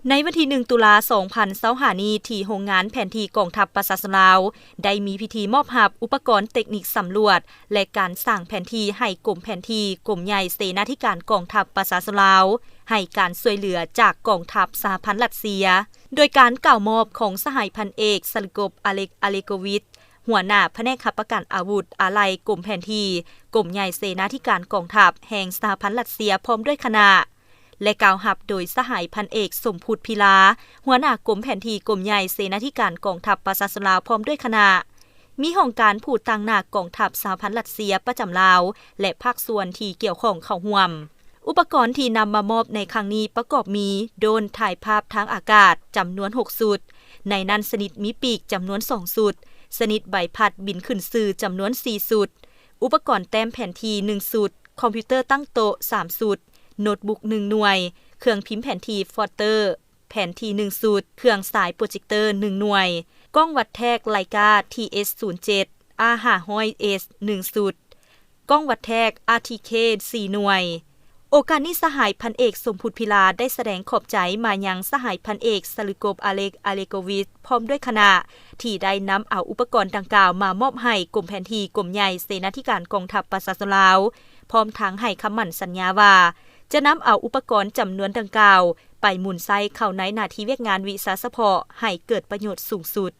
ในวันที่1ตุลา2025นี้ที่โรงงานแผนที่กองทัพประชาชนลาวได้มีพิธีมอบรับอุปกรณ์เทคนิคสำรวจและการสร้างแผนที่ให้กรมแผนที่กรมใหญ่เสนาธิการกองทัพประชาชนลาวให้การช่วยเหลือจากกองทัพสหพันธ์รัสเซียโดยการกล่าวมอบของสหายพันเอกสลิกบอเล็กอเลโกวิชหัวหน้าแผนกขับประกันอาวุธอาลัยกรมแผนที่กรมใหญ่เสนาธิการกองทัพแห่งสหพันธ์รัสเซียพร้อมด้วยคณะและกล่าวหับโดยสหายพันเอกสมพุทธพิลาหัวหน้ากรมแผนที่กรมใหญ่เสนาธิการกองทัพประชาชนลาวพร้อมด้วยคณะมีห้องการผู้ตั้งหน้ากองทัพสหพันธ์รัสเซียประจำลาวและภาคส่วนที่เกี่ยวข้องเข้าร่วมอุปกรณ์ที่นำมามอบในครั้งนี้ประกอบมีโดรนถ่ายภาพทางอากาศจำนวน6ชุดในนั้นชนิดมีปีกจำนวน2ชุดชนิดใบพัดบินขึ้นสื่อจำนวน4ชุดอุปกรณ์แต้มแผนที่1ชุดคอมพิวเตอร์ตั้งโต๊ะ3ชุดโน้ตบุ๊ก1หน่วยเครื่องพิมพ์แผนที่ฟอเตอร์แผนที่1ชุดเครื่องสายโปรเจคเตอร์1หน่วยกล้องวัดแทกไลกา TS07 R500S 1ชุดกล้องวัดแทก RTK 4หน่วยโอกาสนี้สหายพันเอกสมพุทธพิลาได้แสดงขอบใจมายังสหายพันเอกสลิกบอเล็กอเลโกวิชพร้อมด้วยคณะที่ได้นำเอาอุปกรณ์ดังกล่าวมามอบให้กรมแผนที่กรมใหญ่เสนาธิการกองทัพประชาชนลาวพร้อมทั้งให้คำมั่นสัญญาว่าจะนำเอาอุปกรณ์จำนวนดังกล่าวไปหมุนไส้เข้าในหน้าที่เวียกงานวิสาสะเพาะให้เกิดประโยชน์สูงสุด